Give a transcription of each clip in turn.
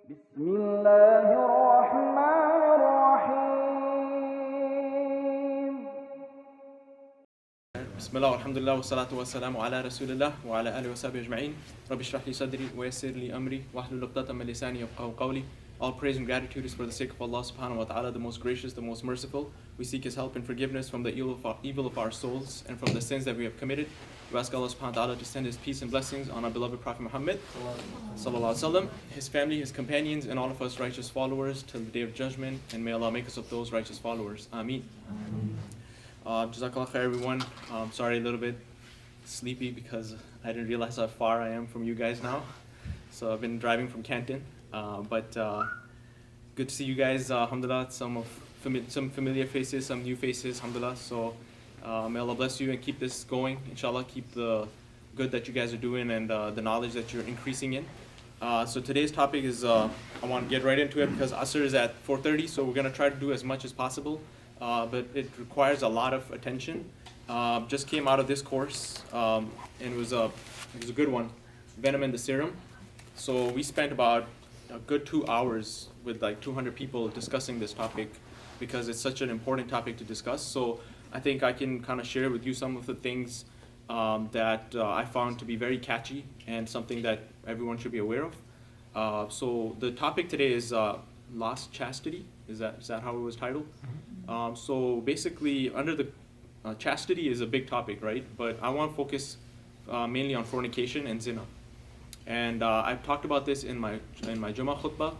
بسم الله الرحمن الرحيم. بسم الله والحمد لله والصلاة والسلام على رسول الله وعلى آله وصحبه أجمعين. رب اشرح لي صدري ويسر لي أمري واحلل عقدة من لساني يفقهوا قولي. All praise and gratitude is for the sake of Allah subhanahu wa ta'ala, the most gracious, the most merciful. We seek His help and forgiveness from the evil of our souls and from the sins that we have committed. We ask Allah subhanahu wa ta'ala to send His peace and blessings on our beloved Prophet Muhammad sallallahu alaihi wasallam, his family, his companions, and all of us righteous followers till the day of judgment. And may Allah make us of those righteous followers. Ameen. Jazakallah khair, everyone. Sorry, a little bit sleepy because I didn't realize how far I am from you guys now. So I've been driving from Canton, but good to see you guys. Alhamdulillah, some familiar faces, some new faces. Alhamdulillah. So may Allah bless you and keep this going. Inshallah, keep the good that you guys are doing and the knowledge that you're increasing in. So today's topic is, I want to get right into it because Asr is at 4:30, so we're going to try to do as much as possible. But it requires a lot of attention. Just came out of this course, and it was a good one, Venom and the Serum. So we spent about a good 2 hours with like 200 people discussing this topic because it's such an important topic to discuss. So I think I can kind of share with you some of the things that I found to be very catchy and something that everyone should be aware of. So the topic today is lost chastity. Is that how it was titled? So basically, under the chastity is a big topic, right? But I want to focus mainly on fornication and zina. And I've talked about this in my Jummah khutbah,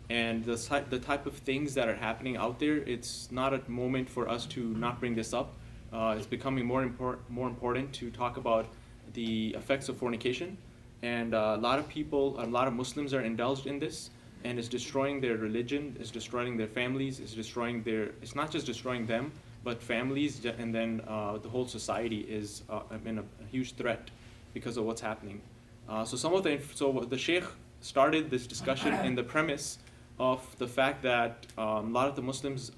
and the type of things that are happening out there. It's not a moment for us to not bring this up. It's becoming more important to talk about the effects of fornication, and a lot of people, a lot of Muslims are indulged in this. And it's destroying their religion, it's destroying their families, it's not just destroying them, but families, and then the whole society is in a huge threat because of what's happening. So the Sheikh started this discussion in the premise of the fact that a lot of the Muslims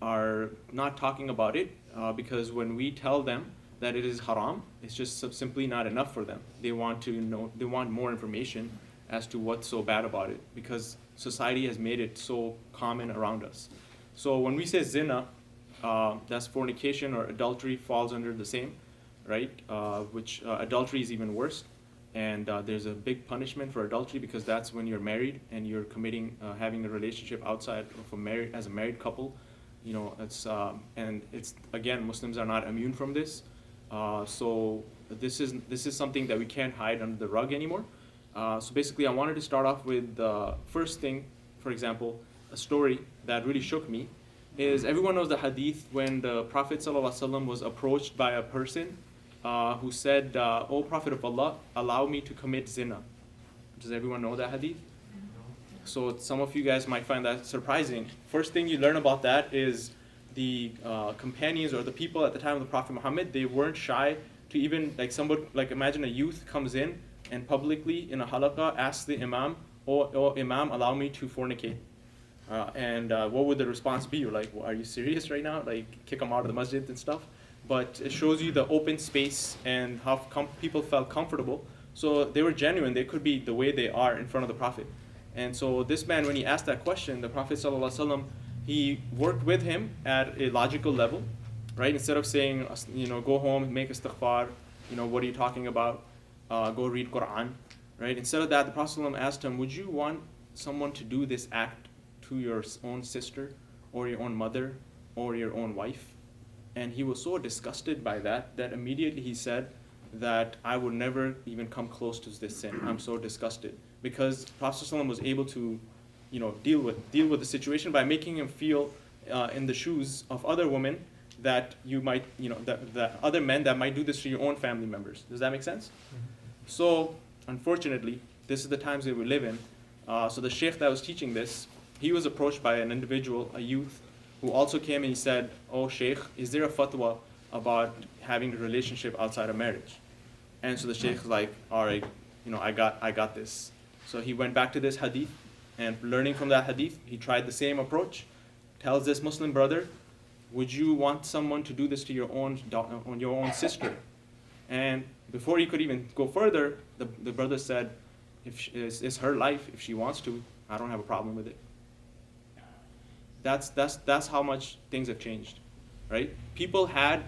are not talking about it because when we tell them that it is haram, it's just simply not enough for them. They want to know, they want more information as to what's so bad about it because society has made it so common around us. So when we say zina, that's fornication or adultery falls under the same, right? Which adultery is even worse, and there's a big punishment for adultery because that's when you're married and you're committing, having a relationship outside of as a married couple. You know, it's again, Muslims are not immune from this. So this is something that we can't hide under the rug anymore. So basically, I wanted to start off with the first thing. For example, a story that really shook me is everyone knows the hadith when the Prophet ﷺ was approached by a person who said, "O Prophet of Allah, allow me to commit zina." Does everyone know that hadith? So some of you guys might find that surprising. First thing you learn about that is the companions or the people at the time of the Prophet Muhammad, they weren't shy to even, like imagine a youth comes in and publicly in a halaqah asks the imam, oh imam, allow me to fornicate. And what would the response be? You're like, well, are you serious right now? Like, kick them out of the masjid and stuff? But it shows you the open space and how people felt comfortable. So they were genuine. They could be the way they are in front of the Prophet. And so this man, when he asked that question, the Prophet ﷺ, he worked with him at a logical level, right? Instead of saying, go home, make istighfar, what are you talking about? Go read Quran, right? Instead of that, the Prophet ﷺ asked him, would you want someone to do this act to your own sister or your own mother or your own wife? And he was so disgusted by that immediately he said that I would never even come close to this sin. I'm so disgusted. Because Prophet ﷺ was able to deal with the situation by making him feel in the shoes of other women that you might, that other men that might do this to your own family members. Does that make sense? So, unfortunately, this is the times that we live in. So the sheikh that was teaching this, he was approached by an individual, a youth, who also came and he said, oh sheikh, is there a fatwa about having a relationship outside of marriage? And so the sheikh was like, all right, I got this. So he went back to this hadith, and learning from that hadith, he tried the same approach, tells this Muslim brother, would you want someone to do this to your own sister? And before he could even go further, the brother said, It's her life. If she wants to, I don't have a problem with it. That's how much things have changed, right? People had,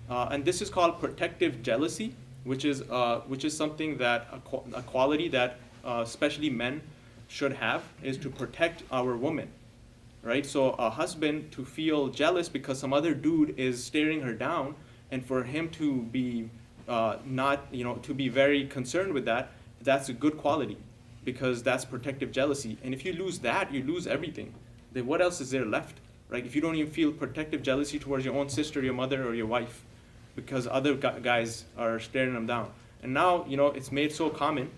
and this is called protective jealousy, which is something that a quality that especially men should have, is to protect our woman, right? So a husband to feel jealous because some other dude is staring her down, and for him to be not, to be very concerned with that, that's a good quality, because that's protective jealousy. And if you lose that, you lose everything. Then what else is there left, right? If you don't even feel protective jealousy towards your own sister, your mother, or your wife, because other guys are staring them down. And now, it's made so common.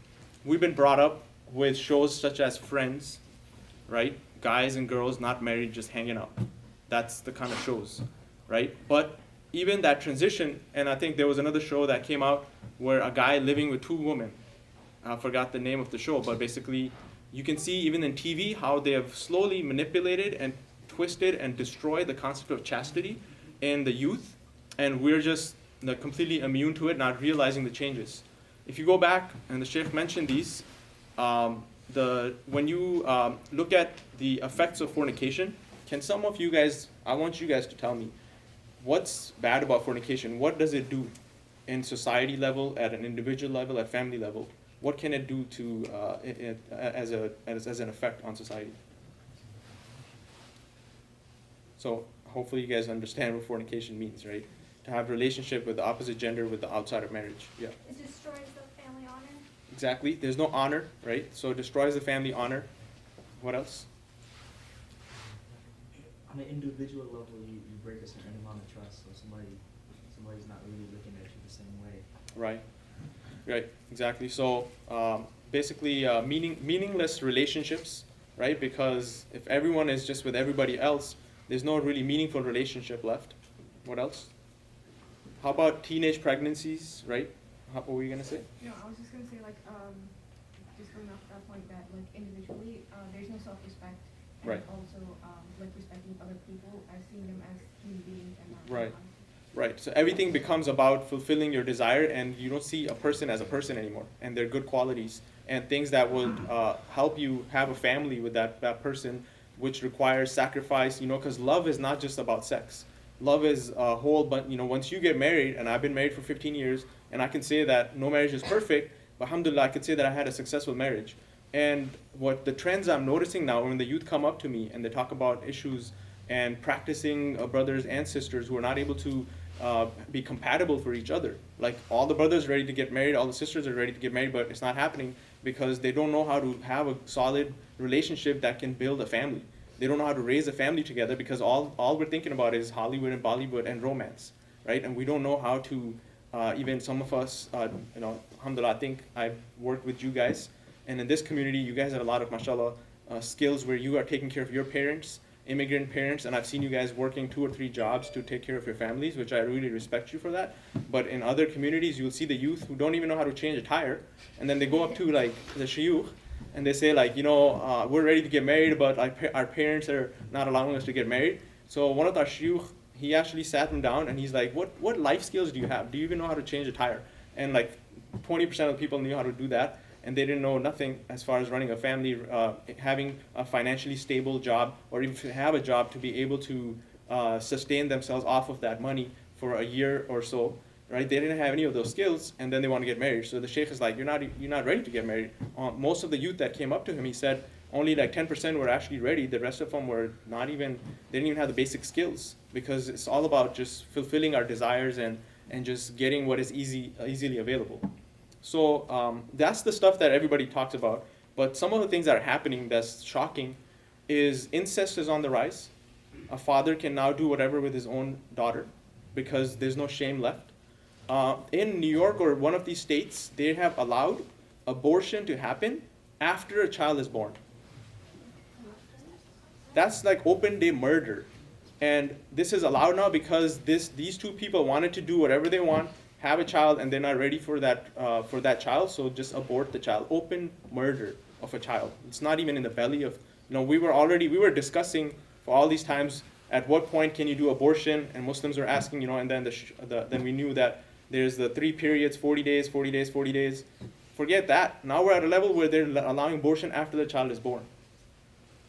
We've been brought up with shows such as Friends, right? Guys and girls not married, just hanging out. That's the kind of shows, right? But even that transition, and I think there was another show that came out where a guy living with two women. I forgot the name of the show, but basically you can see even in TV how they have slowly manipulated and twisted and destroyed the concept of chastity in the youth, and we're just completely immune to it, not realizing the changes. If you go back, and the Sheikh mentioned these, when you look at the effects of fornication, can some of you guys, I want you guys to tell me, what's bad about fornication? What does it do in society level, at an individual level, at family level? What can it do to as an effect on society? So hopefully you guys understand what fornication means, right? To have a relationship with the opposite gender with the outside of marriage. Yeah. It destroys the family honor. Exactly. There's no honor, right? So it destroys the family honor. What else? On an individual level, you break a certain amount of trust, so somebody's not really looking at you the same way. Right. Right, exactly. So basically meaningless relationships, right? Because if everyone is just with everybody else, there's no really meaningful relationship left. What else? How about teenage pregnancies, right? What were you going to say? No, I was just going to say, just going off that point, that, individually, there's no self-respect. And Right. also, respecting other people as seeing them as human beings and not Right. robots. Right. So everything becomes about fulfilling your desire, and you don't see a person as a person anymore, and their good qualities and things that would help you have a family with that person, which requires sacrifice. Because love is not just about sex. Love is a whole, but once you get married, and I've been married for 15 years, and I can say that no marriage is perfect, but alhamdulillah, I could say that I had a successful marriage. And what the trends I'm noticing now, when the youth come up to me and they talk about issues and practicing brothers and sisters who are not able to be compatible for each other. Like all the brothers are ready to get married, all the sisters are ready to get married, but it's not happening because they don't know how to have a solid relationship that can build a family. They don't know how to raise a family together because all we're thinking about is Hollywood and Bollywood and romance, right? And we don't know how to, even some of us, alhamdulillah, I think I've worked with you guys, and in this community, you guys have a lot of, mashallah, skills where you are taking care of your parents, immigrant parents, and I've seen you guys working 2 or 3 jobs to take care of your families, which I really respect you for that. But in other communities, you'll see the youth who don't even know how to change a tire, and then they go up to the shuyukh, and they say we're ready to get married, but our parents are not allowing us to get married. So one of our shuyukh, he actually sat them down, and he's like, what life skills do you have? Do you even know how to change a tire? And 20% of the people knew how to do that, and they didn't know nothing as far as running a family, having a financially stable job, or even to have a job to be able to sustain themselves off of that money for a year or so, right? They didn't have any of those skills, and then they want to get married. So the sheikh is like, you're not ready to get married. Most of the youth that came up to him, he said, only 10% were actually ready. The rest of them were they didn't even have the basic skills, because it's all about just fulfilling our desires and just getting what is easily available. So that's the stuff that everybody talks about. But some of the things that are happening that's shocking is incest is on the rise. A father can now do whatever with his own daughter because there's no shame left. In New York or one of these states, they have allowed abortion to happen after a child is born. That's like open day murder. And this is allowed now because these two people wanted to do whatever they want, have a child, and they're not ready for that child, so just abort the child. Open murder of a child. It's not even in the belly of, we were discussing for all these times at what point can you do abortion, and Muslims were asking, and then then we knew that there's the 3 periods, 40 days, 40 days, 40 days. Forget that. Now we're at a level where they're allowing abortion after the child is born.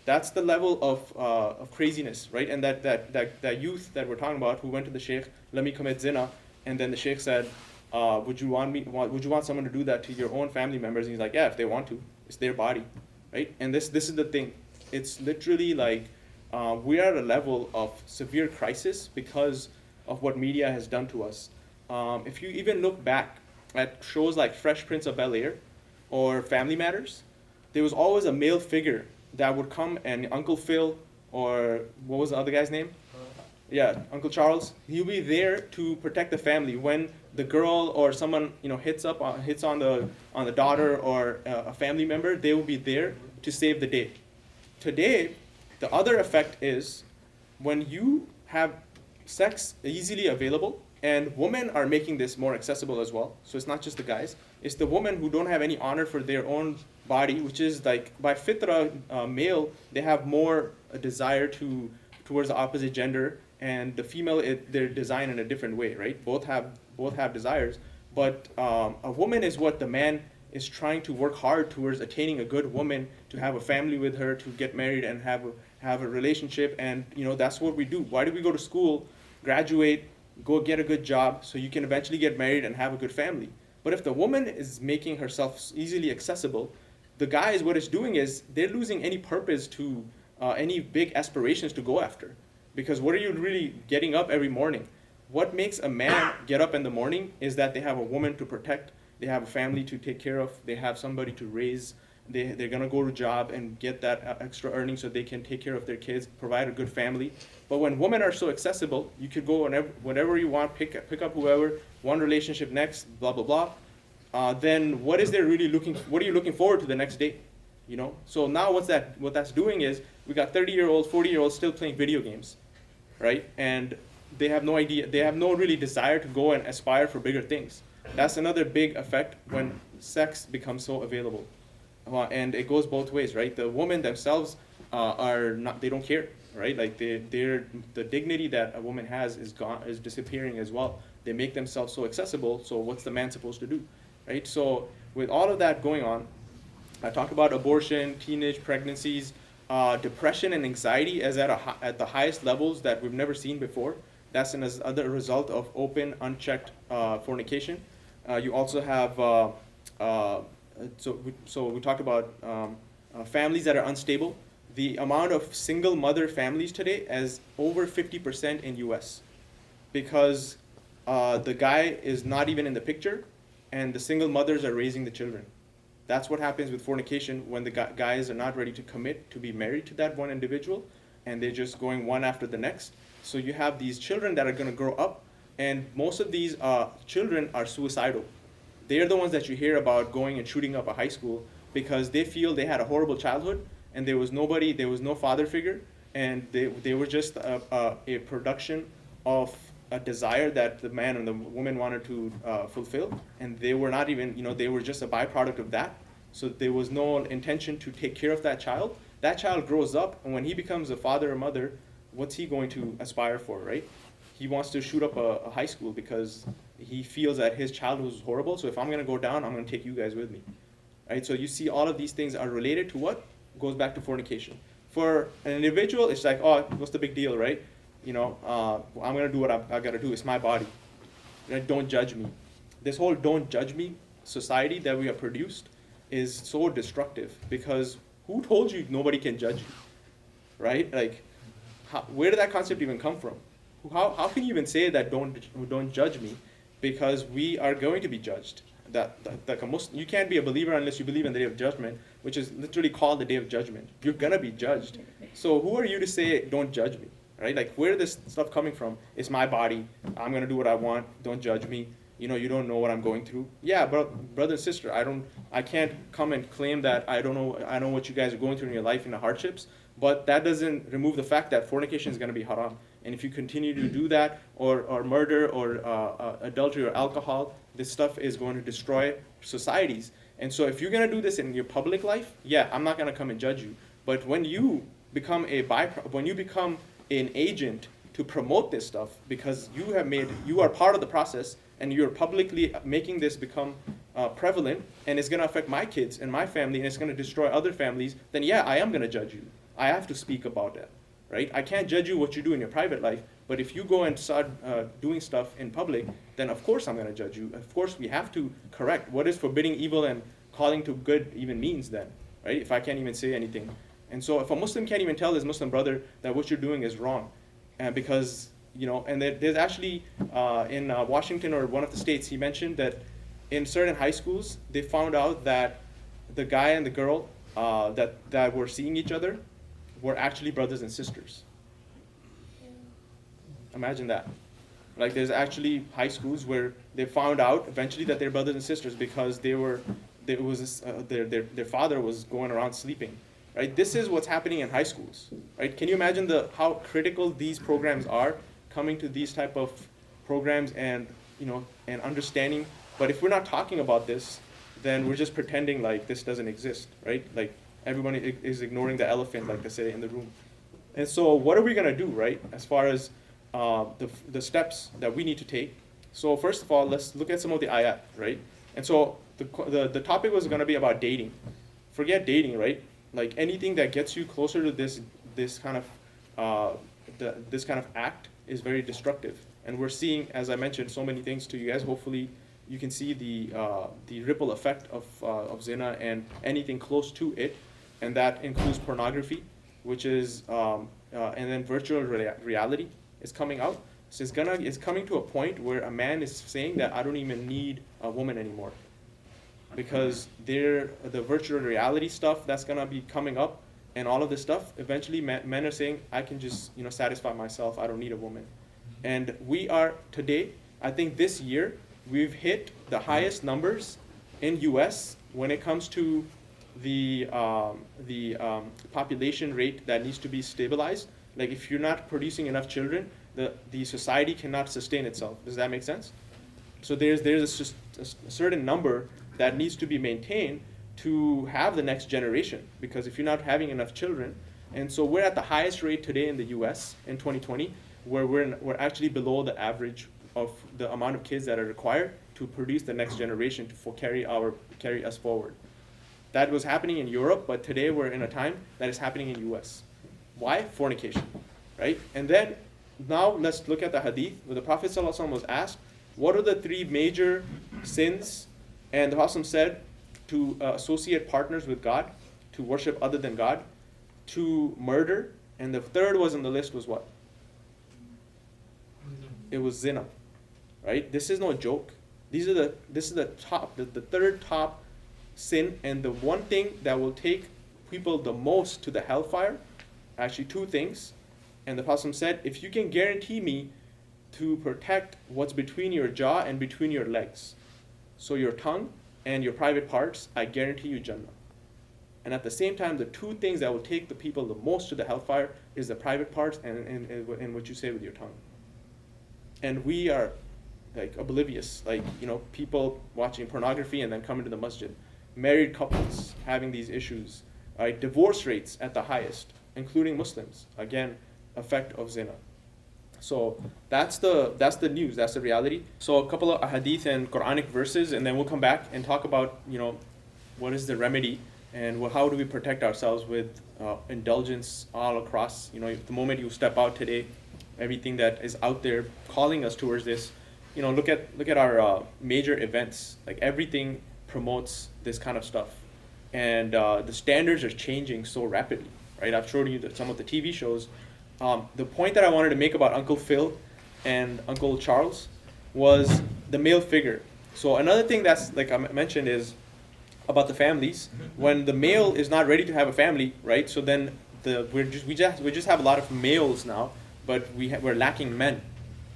That's the level of craziness, right? And that youth that we're talking about who went to the sheikh, let me commit zina, and then the sheikh said, would you want someone to do that to your own family members? And he's like, yeah, if they want to, it's their body, right? And this is the thing. It's literally like we're at a level of severe crisis because of what media has done to us. If you even look back at shows like Fresh Prince of Bel-Air or Family Matters, there was always a male figure that would come, and Uncle Phil, or what was the other guy's name? Yeah, Uncle Charles. He'll be there to protect the family when the girl or someone hits on the daughter or a family member. They will be there to save the day. Today, the other effect is when you have sex easily available, and women are making this more accessible as well. So it's not just the guys. It's the women who don't have any honor for their own body, which is like by fitra, male, they have more a desire towards the opposite gender, and the female, they're designed in a different way, right? Both have desires, but a woman is what the man is trying to work hard towards attaining a good woman, to have a family with her, to get married and have a relationship, and that's what we do. Why do we go to school, graduate, go get a good job, so you can eventually get married and have a good family? But if the woman is making herself easily accessible, the guys, what it's doing is they're losing any purpose to any big aspirations to go after. Because what are you really getting up every morning? What makes a man get up in the morning is that they have a woman to protect, they have a family to take care of, they have somebody to raise, they're going to go to a job and get that extra earning so they can take care of their kids, provide a good family. But when women are so accessible, you could go whenever you want, pick up whoever, one relationship next, blah, blah, blah. Then what are you looking forward to the next day? So now what that's doing is we got 30-year-olds, 40-year-olds still playing video games, right? And they have no idea, they have no really desire to go and aspire for bigger things. That's another big effect when sex becomes so available. And it goes both ways, right? The women themselves they don't care, right? Like the dignity that a woman has is disappearing as well. They make themselves so accessible, so what's the man supposed to do, right? So with all of that going on, I talked about abortion, teenage pregnancies, depression and anxiety is at the highest levels that we've never seen before. That's another result of open, unchecked fornication. You also have, so we talked about families that are unstable. The amount of single mother families today is over 50% in US, because the guy is not even in the picture and the single mothers are raising the children. That's what happens with fornication when the guys are not ready to commit to be married to that one individual, and they're just going one after the next. So you have these children that are going to grow up, and most of these children are suicidal. They're the ones that you hear about going and shooting up a high school because they feel they had a horrible childhood and there was no father figure, and they were just a production of a desire that the man and the woman wanted to fulfill, and they were not even, they were just a byproduct of that. So there was no intention to take care of that child. That child grows up, and when he becomes a father or mother, what's he going to aspire for, right? He wants to shoot up a high school because he feels that his childhood was horrible, so if I'm going to go down, I'm going to take you guys with me, right? So you see all of these things are related to what? Goes back to fornication. For an individual, it's like, oh, what's the big deal, right? I'm going to do what I got to do. It's my body. Don't judge me. This whole don't judge me society that we have produced is so destructive, because who told you nobody can judge you, right? Like, where did that concept even come from? How can you even say that don't judge me? Because we are going to be judged. You can't be a believer unless you believe in the day of judgment, which is literally called the day of judgment. You're going to be judged. So who are you to say don't judge me? Right? Like, where is this stuff coming from? It's my body. I'm going to do what I want. Don't judge me. You don't know what I'm going through. Yeah, but brother and sister, I can't come and claim that I know what you guys are going through in your life and the hardships, but that doesn't remove the fact that fornication is going to be haram. And if you continue to do that, or murder, or adultery, or alcohol, this stuff is going to destroy societies. And so if you're going to do this in your public life, yeah, I'm not going to come and judge you. But when you become an agent to promote this stuff, because you are part of the process and you're publicly making this become prevalent and it's going to affect my kids and my family and it's going to destroy other families, then yeah, I am going to judge you. I have to speak about that, right? I can't judge you what you do in your private life, but if you go and start doing stuff in public, then of course I'm going to judge you. Of course we have to correct. What is forbidding evil and calling to good even means then, right? If I can't even say anything. And so if a Muslim can't even tell his Muslim brother that what you're doing is wrong, because, and there's actually in Washington or one of the states, he mentioned that in certain high schools, they found out that the guy and the girl that were seeing each other were actually brothers and sisters. Imagine that. Like there's actually high schools where they found out eventually that they're brothers and sisters because their father was going around sleeping. Right? This is what's happening in high schools. Right? Can you imagine how critical these programs are, coming to these type of programs and understanding. But if we're not talking about this, then we're just pretending like this doesn't exist, right? Like everyone is ignoring the elephant, like they say, in the room. And so what are we going to do, right, as far as the steps that we need to take? So first of all, let's look at some of the ayat, right? And so the topic was going to be about dating. Forget dating, right? Like anything that gets you closer to this kind of act is very destructive. And we're seeing, as I mentioned, so many things to you guys. Hopefully you can see the ripple effect of zina and anything close to it, and that includes pornography, which is and then virtual reality is coming out. So it's coming to a point where a man is saying that I don't even need a woman anymore, because the virtual reality stuff that's gonna be coming up and all of this stuff. Eventually, men are saying I can just satisfy myself. I don't need a woman, and we are today. I think this year we've hit the highest numbers in U.S. when it comes to the population rate that needs to be stabilized. Like if you're not producing enough children, the society cannot sustain itself. Does that make sense? So there's a certain number that needs to be maintained to have the next generation, because if you're not having enough children, and so we're at the highest rate today in the U.S. in 2020, where we're actually below the average of the amount of kids that are required to produce the next generation to carry us forward. That was happening in Europe, but today we're in a time that is happening in U.S. Why? Fornication, right? And then now let's look at the hadith where the Prophet ﷺ was asked, what are the three major sins? And the Prophet said to associate partners with God, to worship other than God, to murder, and the third was on the list was what? It was zina, right? This is no joke. This is the top, the third top sin, and the one thing that will take people the most to the hellfire, actually two things. And the Prophet said, if you can guarantee me to protect what's between your jaw and between your legs, so your tongue and your private parts, I guarantee you Jannah. And at the same time, the two things that will take the people the most to the hellfire is the private parts and what you say with your tongue. And we are like oblivious, like people watching pornography and then coming to the masjid, married couples having these issues, right? Divorce rates at the highest, including Muslims. Again, effect of zina. So that's the news, that's the reality. So a couple of hadith and Quranic verses, and then we'll come back and talk about what is the remedy and how do we protect ourselves with indulgence all across. The moment you step out today, everything that is out there calling us towards this. Look at our major events. Like everything promotes this kind of stuff, and the standards are changing so rapidly. Right? I've showed you some of the TV shows. The point that I wanted to make about Uncle Phil and Uncle Charles was the male figure. So another thing that's like I mentioned is about the families. When the male is not ready to have a family, right? So then we just have a lot of males now, but we're lacking men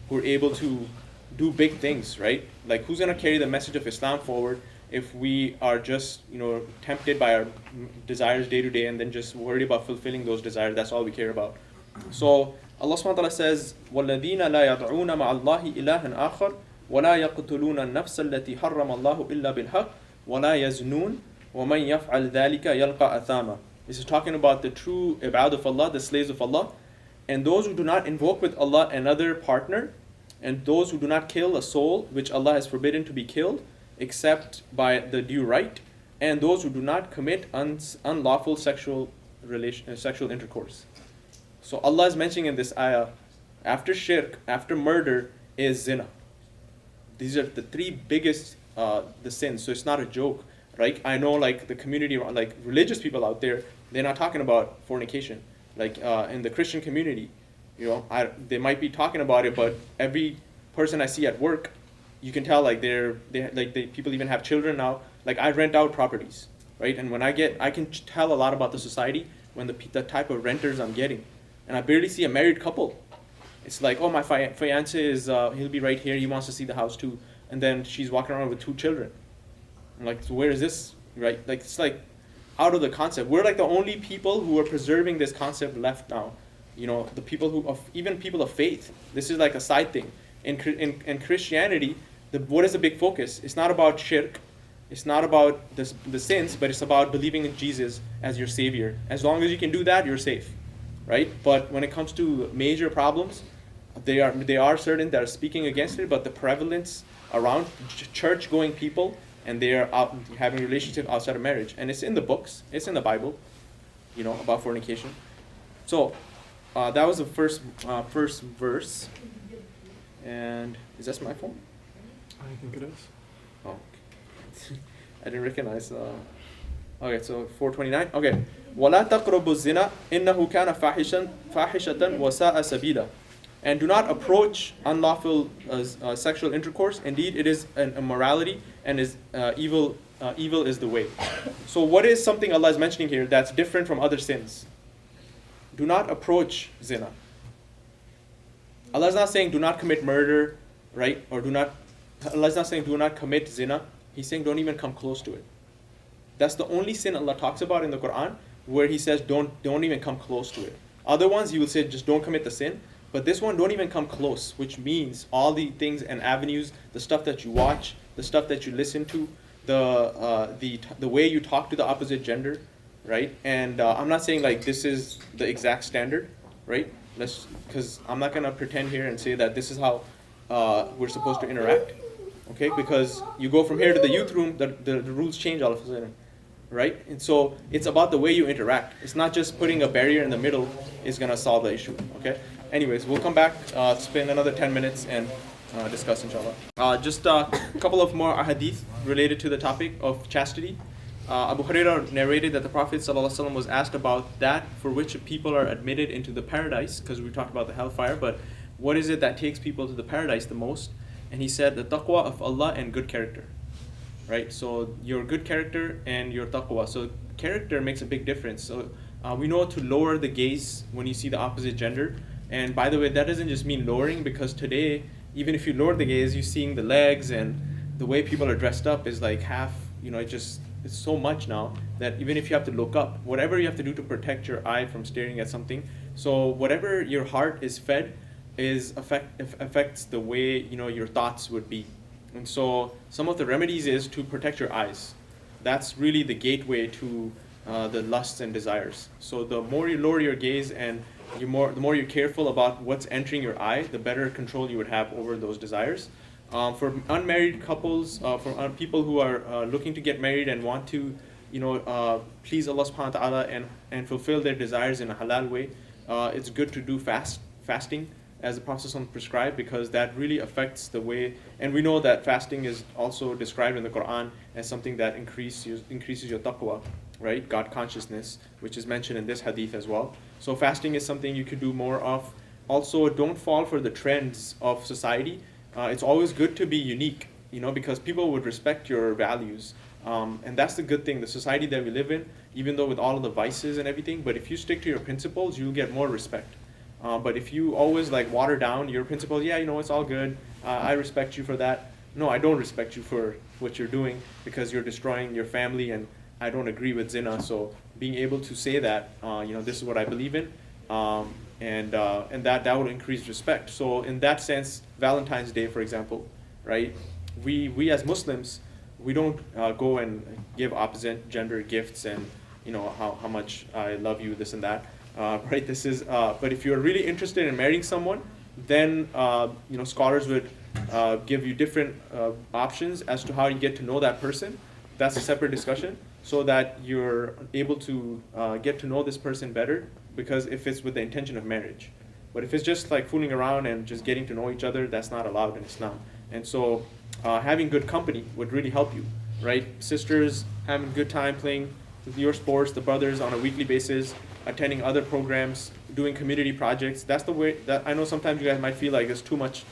who are able to do big things, right? Like who's gonna carry the message of Islam forward if we are just tempted by our desires day to day and then just worried about fulfilling those desires? That's all we care about. So Allah subhanahu wa ta'ala says, وَالَّذِينَ لَا يَدْعُونَ مَعَ اللَّهِ إِلَهًا آخَرَ وَلَا يَقْتُلُونَ النَّفْسَ الَّتِي حَرَّمَ اللَّهُ إِلَّا بِالْحَقِّ وَلَا يَزْنُونَ وَمَنْ يَفْعَلْ ذَلِكَ يَلْقَى أَثَامًا. This is talking about the true ibad of Allah, the slaves of Allah, and those who do not invoke with Allah another partner, and those who do not kill a soul which Allah has forbidden to be killed, except by the due right, and those who do not commit unlawful sexual intercourse. So Allah is mentioning in this ayah, after shirk, after murder, is zina. These are the three biggest the sins. So it's not a joke, right? I know like the community, like religious people out there, they're not talking about fornication. Like in the Christian community, they might be talking about it, but every person I see at work, you can tell like people even have children now. Like I rent out properties, right? And when I can tell a lot about the society when the type of renters I'm getting, and I barely see a married couple. It's like, oh, my fiance is he'll be right here. He wants to see the house too, and then she's walking around with 2 children. I'm like, so where is this? Right? Like it's like out of the concept. We're like the only people who are preserving this concept left now. The people even people of faith. This is like a side thing. In Christianity, what is the big focus? It's not about shirk. It's not about the sins, but it's about believing in Jesus as your savior. As long as you can do that, you're safe, right? But when it comes to major problems, they are certain that are speaking against it, but the prevalence around church-going people, and they are out having relationships outside of marriage, and it's in the books, it's in the Bible, about fornication. So that was the first verse. And is this my phone? I think it is. Oh, okay. I didn't recognize. Okay, so 429. Okay. وَلَا تَقْرَبُوا الزِّنَا إِنَّهُ كَانَ فَاحِشَةً وَسَاءَ سَبِيلًا. And do not approach unlawful sexual intercourse. Indeed, it is an immorality and is evil. Evil is the way. So what is something Allah is mentioning here that's different from other sins? Do not approach zina. Allah is not saying do not commit murder, right? Or Allah is not saying do not commit zina. He's saying don't even come close to it. That's the only sin Allah talks about in the Quran where He says don't even come close to it. Other ones He will say just don't commit the sin. But this one, don't even come close, which means all the things and avenues, the stuff that you watch, the stuff that you listen to, the way you talk to the opposite gender, right? And I'm not saying like this is the exact standard, right? Because I'm not gonna pretend here and say that this is how we're supposed to interact, okay? Because you go from here to the youth room, the rules change all of a sudden, right? And so it's about the way you interact. It's not just putting a barrier in the middle is gonna solve the issue, okay? Anyways, we'll come back, spend another 10 minutes and discuss, inshallah. Just a couple of more hadith related to the topic of chastity. Abu Hurairah narrated that the Prophet ﷺ was asked about that for which people are admitted into the paradise, because we talked about the hellfire, but what is it that takes people to the paradise the most? And he said the taqwa of Allah and good character, right? So your good character and your taqwa. So character makes a big difference. So we know to lower the gaze when you see the opposite gender. And by the way, that doesn't just mean lowering, because today, even if you lower the gaze, you're seeing the legs and the way people are dressed up is like half, it's so much now that even if you have to look up, whatever you have to do to protect your eye from staring at something. So whatever your heart is fed affects the way, your thoughts would be. And so some of the remedies is to protect your eyes. That's really the gateway to the lusts and desires. So the more you lower your gaze and the more you're careful about what's entering your eye, the better control you would have over those desires. For unmarried couples, for people who are looking to get married and want to, please Allah subhanahu wa ta'ala and fulfill their desires in a halal way, it's good to do fasting as the Prophet ﷺ prescribed, because that really affects the way, and we know that fasting is also described in the Quran as something that increases your taqwa, right? God consciousness, which is mentioned in this hadith as well. So fasting is something you could do more of. Also, don't fall for the trends of society. It's always good to be unique, because people would respect your values. And that's the good thing, the society that we live in, even though with all of the vices and everything, but if you stick to your principles, you'll get more respect. But if you always water down your principles, it's all good, I respect you for that. No, I don't respect you for what you're doing because you're destroying your family, and I don't agree with zina. So being able to say that, this is what I believe in, and that will increase respect. So in that sense, Valentine's Day, for example, right? We as Muslims, we don't go and give opposite gender gifts and how much I love you, this and that, right? This is but if you're really interested in marrying someone, then scholars would give you different options as to how you get to know that person. That's a separate discussion, so that you're able to get to know this person better, because if it's with the intention of marriage. But if it's just like fooling around and just getting to know each other, that's not allowed in Islam. And so having good company would really help you, right? Sisters having a good time playing your sports, the brothers on a weekly basis, attending other programs, doing community projects. That's the way that I know sometimes you guys might feel like there's too much,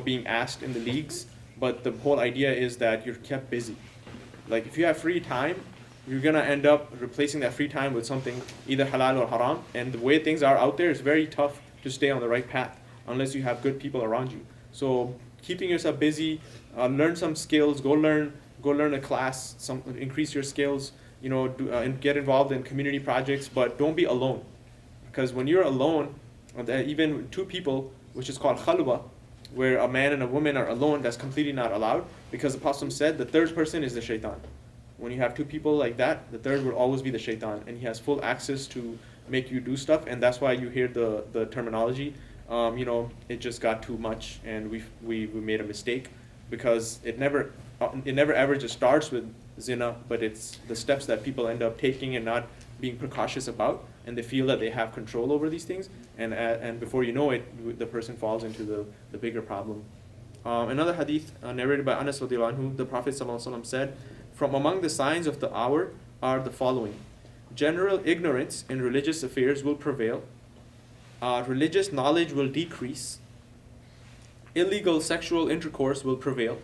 being asked in the leagues, but the whole idea is that you're kept busy. Like if you have free time, you're gonna end up replacing that free time with something either halal or haram. And the way things are out there, it's very tough to stay on the right path unless you have good people around you. So keeping yourself busy, learn some skills, go learn a class, increase your skills, and get involved in community projects, but don't be alone. Because when you're alone, even two people, which is called khalwa, where a man and a woman are alone, that's completely not allowed, because the Prophet said the third person is the shaitan. When you have two people like that, the third will always be the shaitan, and he has full access to make you do stuff, and that's why you hear the terminology, it just got too much, and we made a mistake, because it never ever just starts with zina, but it's the steps that people end up taking and not being precautious about, and they feel that they have control over these things, and before you know it, the person falls into the bigger problem. Another hadith narrated by Anas radiallahu anhu, the Prophet ﷺ said, "From among the signs of the hour are the following: general ignorance in religious affairs will prevail, religious knowledge will decrease, illegal sexual intercourse will prevail,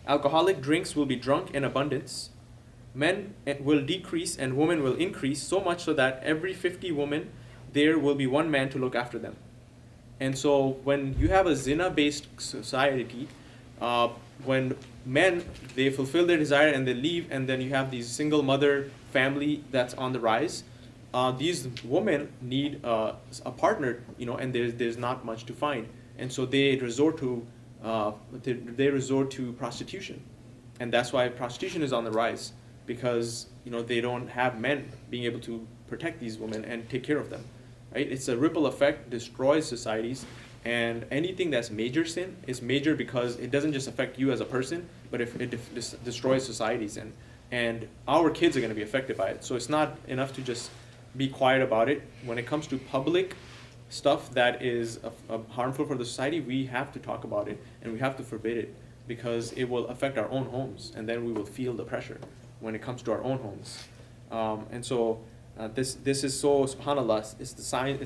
alcoholic drinks will be drunk in abundance, men will decrease and women will increase, so much so that every 50 women there will be one man to look after them." And so when you have a zina-based society, when men, they fulfill their desire and they leave, and then you have these single mother family that's on the rise, these women need a partner, and there's not much to find, and so they resort to prostitution, and that's why prostitution is on the rise, because they don't have men being able to protect these women and take care of them, right? It's a ripple effect, destroys societies, and anything that's major sin is major because it doesn't just affect you as a person, but if it destroys societies, and our kids are going to be affected by it. So it's not enough to just be quiet about it. When it comes to public stuff that is harmful for the society, we have to talk about it and we have to forbid it, because it will affect our own homes, and then we will feel the pressure when it comes to our own homes. And so this is so, subhanallah, it's the signs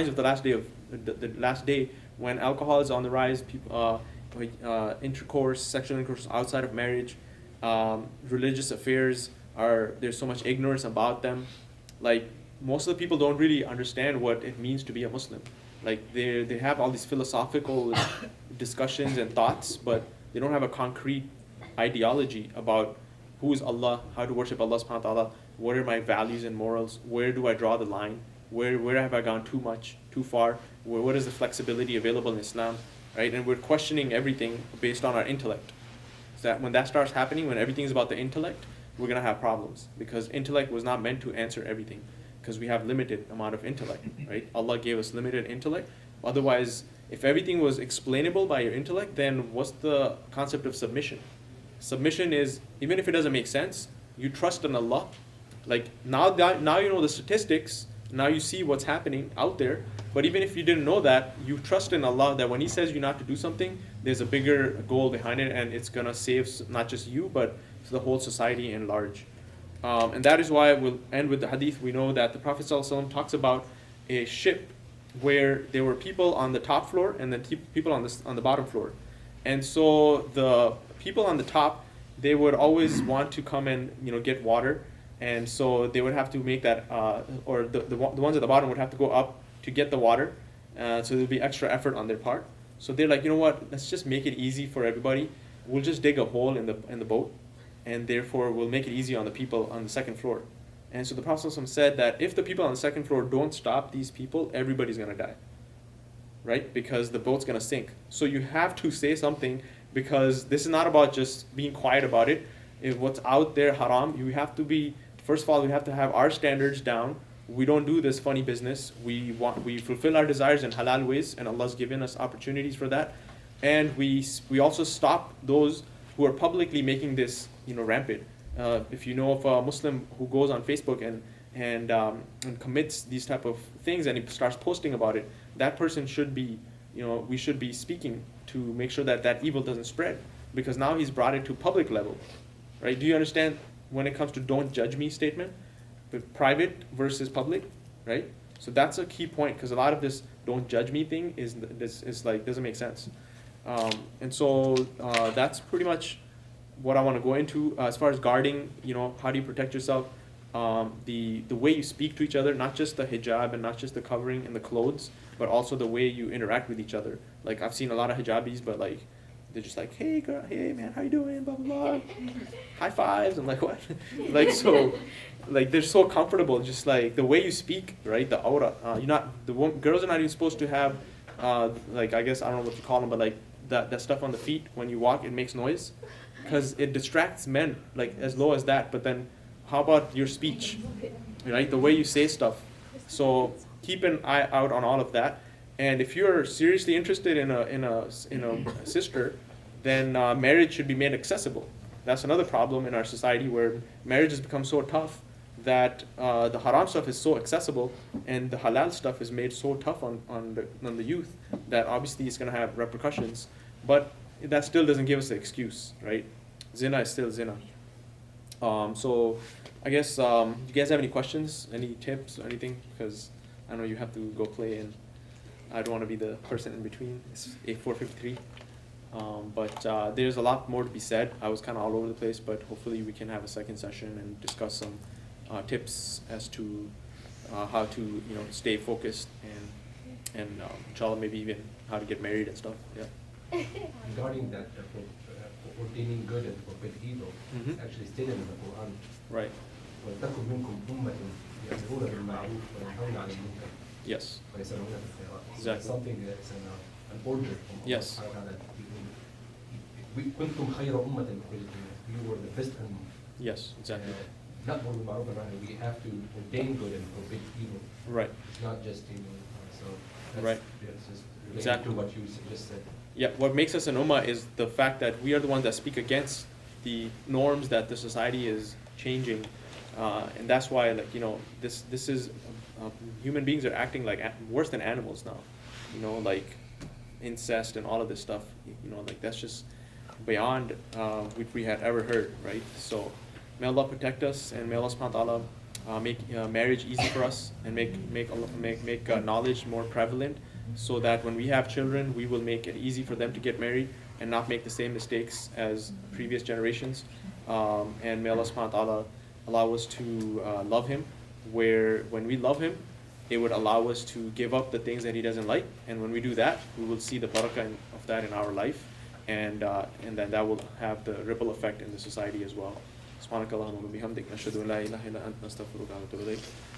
of the last day of the last day, when alcohol is on the rise, people, sexual intercourse outside of marriage, religious affairs there's so much ignorance about them. Like most of the people don't really understand what it means to be a Muslim. Like they have all these philosophical discussions and thoughts, but they don't have a concrete ideology about who is Allah, how to worship Allah subhanahu wa ta'ala, what are my values and morals, where do I draw the line, where have I gone too much, too far, what is the flexibility available in Islam, right? And we're questioning everything based on our intellect. So that when that starts happening, when everything's about the intellect, we're going to have problems, because intellect was not meant to answer everything, because we have limited amount of intellect, right? Allah gave us limited intellect. Otherwise, if everything was explainable by your intellect, then what's the concept of submission? Submission is, even if it doesn't make sense, you trust in Allah. Like now you know the statistics, now you see what's happening out there, but even if you didn't know that, you trust in Allah that when He says you not to do something, there's a bigger goal behind it, and it's going to save not just you, but the whole society in large. And that is why we'll end with the hadith. We know that the Prophet ﷺ talks about a ship where there were people on the top floor and then people on the bottom floor. And so the people on the top, they would always want to come and get water, and so they would have to make that, or the ones at the bottom would have to go up to get the water. So there'd be extra effort on their part. So they're like, you know what? Let's just make it easy for everybody. We'll just dig a hole in the boat, and therefore we'll make it easy on the people on the second floor. And so the Prophet ﷺ said that if the people on the second floor don't stop these people, everybody's going to die, right? Because the boat's going to sink. So you have to say something, because this is not about just being quiet about it. If what's out there haram, you have to be, first of all, we have to have our standards down we don't do this funny business. We fulfill our desires in halal ways, and Allah's given us opportunities for that. And we also stop those who are publicly making this, rampant. If you know of a Muslim who goes on Facebook and commits these type of things and he starts posting about it, that person should be, we should be speaking to make sure that that evil doesn't spread, because now he's brought it to public level, right? Do you understand when it comes to "don't judge me" statement, with private versus public, right? So that's a key point, because a lot of this "don't judge me" thing is like doesn't make sense. And so that's pretty much what I want to go into as far as guarding. How do you protect yourself? The way you speak to each other, not just the hijab and not just the covering and the clothes, but also the way you interact with each other. Like I've seen a lot of hijabis, but like they're just like, "Hey girl, hey man, how you doing? Blah blah blah, high fives." I'm like, what? Like so, like they're so comfortable. Just like the way you speak, right? The aura. Girls are not even supposed to have, like I guess I don't know what you call them, but like that stuff on the feet when you walk, it makes noise, because it distracts men. Like as low as that, but then how about your speech, right? The way you say stuff. So keep an eye out on all of that. And if you're seriously interested in a sister, then marriage should be made accessible. That's another problem in our society, where marriage has become so tough that the haram stuff is so accessible, and the halal stuff is made so tough on the youth that obviously it's going to have repercussions. But that still doesn't give us an excuse, right? Zina is still zina. So I guess, do you guys have any questions, any tips, or anything? Because I know you have to go play, and I don't want to be the person in between. It's 4:53. But there's a lot more to be said. I was kind of all over the place, but hopefully we can have a second session and discuss some tips as to how to stay focused, and inshallah maybe even how to get married and stuff. Yeah. Regarding that, ordaining good and forbid evil, it's actually stated in the Quran. Right. وَلْتَكُنْ مِنْكُمْ أُمَّةٌ يَأْمُرُونَ بِالْمَعْرُوفِ وَيَنْهَوْنَ عَنِ الْمُنكَرِ Yes. وَيَسْأَلُونَ بِالْخَيْرَاتِ. Exactly. Something that's an order from Allah Yes. subhanahu wa ta'ala. كُنْتُمْ خَيْرَ أُمَّةٍ أُخْرِجَتْ. You were the best ummah. Yes. Exactly. Not more than ma'ruf and nahy. We have to ordain good and forbid evil. Right. It's not just so that's, Right. It's just related Exactly. to what you just said. Yeah, what makes us an ummah is the fact that we are the ones that speak against the norms that the society is changing, and that's why, like, this is human beings are acting like worse than animals now, like incest and all of this stuff, like that's just beyond what we had ever heard, right? So may Allah protect us, and may Allah subhanahu wa ta'ala make marriage easy for us, and make knowledge more prevalent, so that when we have children, we will make it easy for them to get married and not make the same mistakes as previous generations. And may Allah subhanahu wa ta'ala allow us to love Him, where when we love Him, it would allow us to give up the things that He doesn't like. And when we do that, we will see the barakah of that in our life, and then that will have the ripple effect in the society as well. سبحانك اللهم وبحمدك نشهد أن لا إله إلا أنت نستغفرك ونتوب إليك